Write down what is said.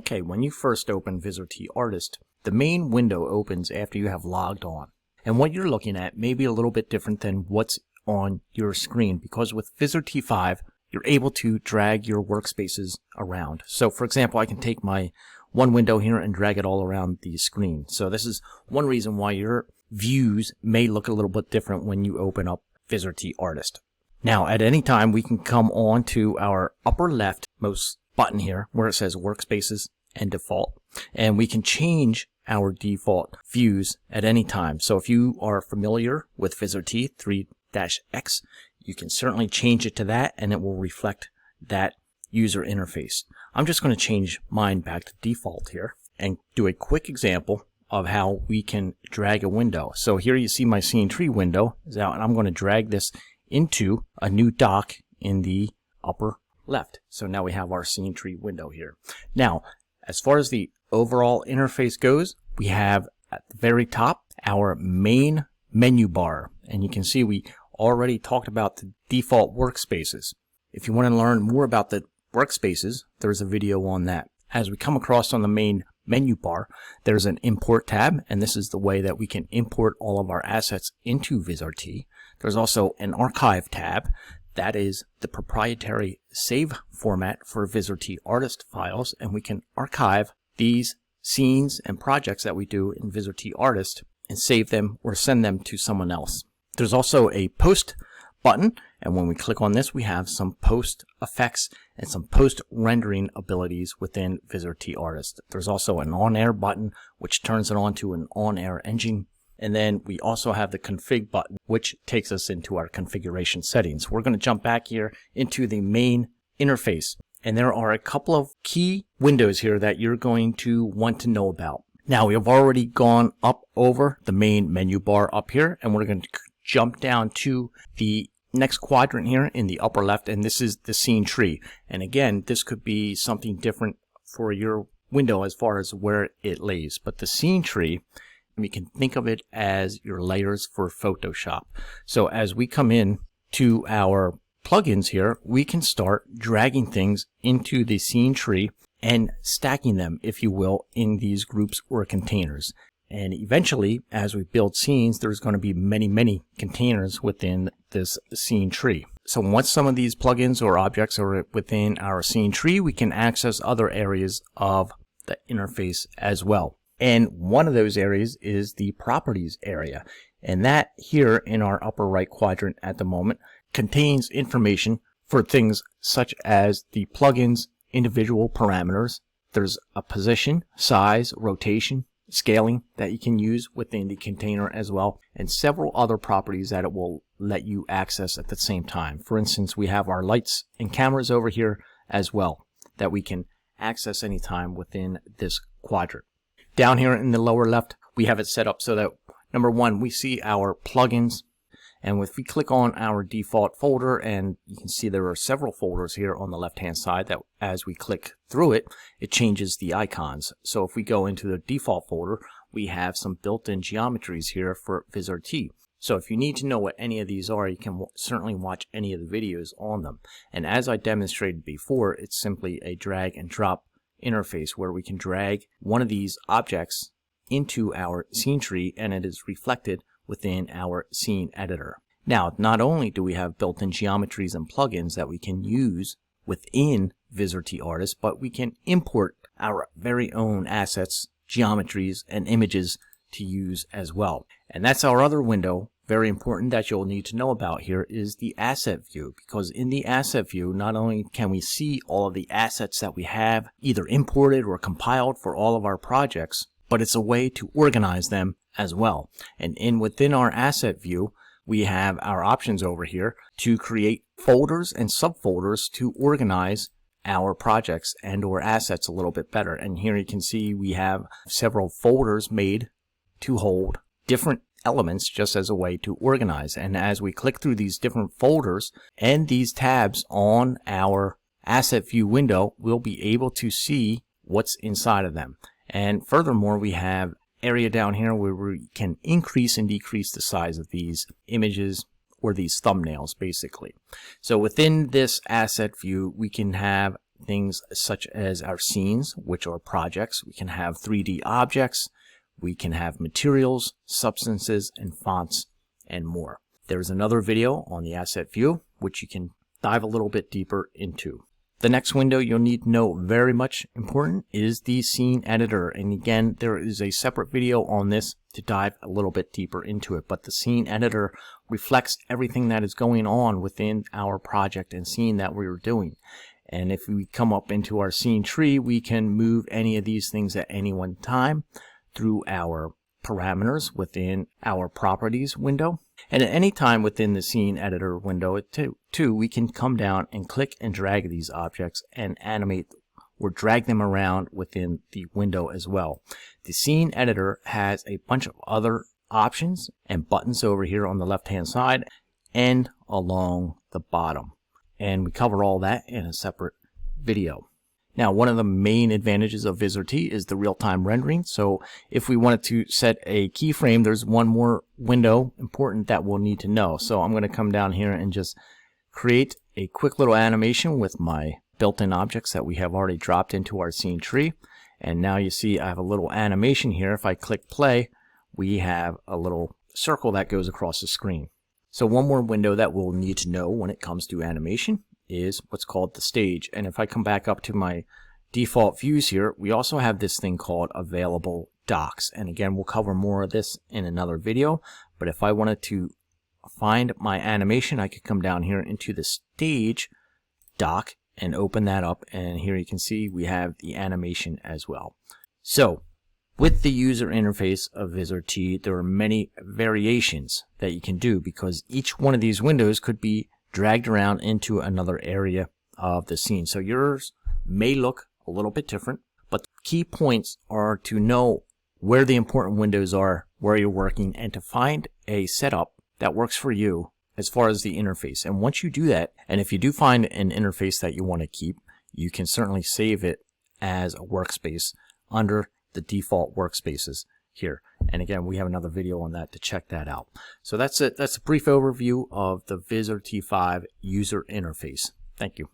Okay, when you first open Viz Artist, the main window opens after you have logged on. And what you're looking at may be a little bit different than what's on your screen, because with Viz 5, you're able to drag your workspaces around. So for example, I can take my one window here and drag it all around the screen. So this is one reason why your views may look a little bit different when you open up Viz Artist. Now, at any time, we can come on to our upper leftmost button here where it says Workspaces and Default, and we can change our default views at any time. So if you are familiar with Viz 3-X, you can certainly change it to that, and it will reflect that user interface. I'm just going to change mine back to default here and do a quick example of how we can drag a window. So here you see my scene tree window is out, and I'm going to drag this into a new dock in the upper left. So now we have our scene tree window here. Now, as far as the overall interface goes, we have at the very top our main menu bar, and you can see we already talked about the default workspaces. If you want to learn more about the workspaces, there's a video on that. As we come across on the main menu bar, there's an import tab, and this is the way that we can import all of our assets into Vizrt. There's also an archive tab. That is the proprietary save format for Viz Artist files, and we can archive these scenes and projects that we do in Viz Artist and save them or send them to someone else. There's also a post button, and when we click on this, we have some post effects and some post rendering abilities within Viz Artist. There's also an on-air button, which turns it on to an on-air engine. And then we also have the config button, which takes us into our configuration settings. We're going to jump back here into the main interface. And there are a couple of key windows here that you're going to want to know about. Now, we have already gone up over the main menu bar up here, and we're going to jump down to the next quadrant here in the upper left, and this is the scene tree. And again, this could be something different for your window as far as where it lays. But the scene tree, you can think of it as your layers for Photoshop. So as we come in to our plugins here, we can start dragging things into the scene tree and stacking them, if you will, in these groups or containers. And eventually, as we build scenes, there's going to be many containers within this scene tree. So once some of these plugins or objects are within our scene tree, we can access other areas of the interface as well. And one of those areas is the properties area. And that here in our upper right quadrant at the moment contains information for things such as the plugin's individual parameters. There's a position, size, rotation, scaling that you can use within the container as well, and several other properties that it will let you access at the same time. For instance, we have our lights and cameras over here as well that we can access anytime within this quadrant. Down here in the lower left, we have it set up so that, number one, we see our plugins. And if we click on our default folder, and you can see there are several folders here on the left-hand side that as we click through it, it changes the icons. So if we go into the default folder, we have some built-in geometries here for Vizrt. So if you need to know what any of these are, you can certainly watch any of the videos on them. And as I demonstrated before, it's simply a drag and drop interface where we can drag one of these objects into our scene tree, and it is reflected within our scene editor. Now, not only do we have built-in geometries and plugins that we can use within Viz Artist, but we can import our very own assets, geometries, and images to use as well. And that's our other window, very important, that you'll need to know about here is the asset view, because in the asset view, not only can we see all of the assets that we have either imported or compiled for all of our projects, but it's a way to organize them as well. And within our asset view, we have our options over here to create folders and subfolders to organize our projects and or assets a little bit better. And here you can see we have several folders made to hold different elements just as a way to organize. And as we click through these different folders and these tabs on our asset view window, we'll be able to see what's inside of them. And furthermore, we have area down here where we can increase and decrease the size of these images or these thumbnails basically. So within this asset view, we can have things such as our scenes, which are projects. We can have 3D objects. We can have materials, substances, and fonts, and more. There's another video on the asset view, which you can dive a little bit deeper into. The next window you'll need to know, very much important, is the scene editor. And again, there is a separate video on this to dive a little bit deeper into it. But the scene editor reflects everything that is going on within our project and scene that we were doing. And if we come up into our scene tree, we can move any of these things at any one time through our parameters within our properties window. And at any time within the scene editor window too, we can come down and click and drag these objects and animate or drag them around within the window as well. The scene editor has a bunch of other options and buttons over here on the left hand side and along the bottom. And we cover all that in a separate video. Now, one of the main advantages of Vizrt is the real-time rendering. So if we wanted to set a keyframe, there's one more window important that we'll need to know. So I'm going to come down here and just create a quick little animation with my built-in objects that we have already dropped into our scene tree. And now you see I have a little animation here. If I click play, we have a little circle that goes across the screen. So one more window that we'll need to know when it comes to animation is what's called the stage. And if I come back up to my default views here, we also have this thing called available docs. And again, we'll cover more of this in another video. But if I wanted to find my animation, I could come down here into the stage doc and open that up. And here you can see we have the animation as well. So with the user interface of Vizrt, there are many variations that you can do because each one of these windows could be dragged around into another area of the scene. So yours may look a little bit different, but the key points are to know where the important windows are, where you're working, and to find a setup that works for you as far as the interface. And once you do that, and if you do find an interface that you want to keep, you can certainly save it as a workspace under the default workspaces here. And again, we have another video on that to check that out. So that's it. That's a brief overview of the Vizrt 5 user interface. Thank you.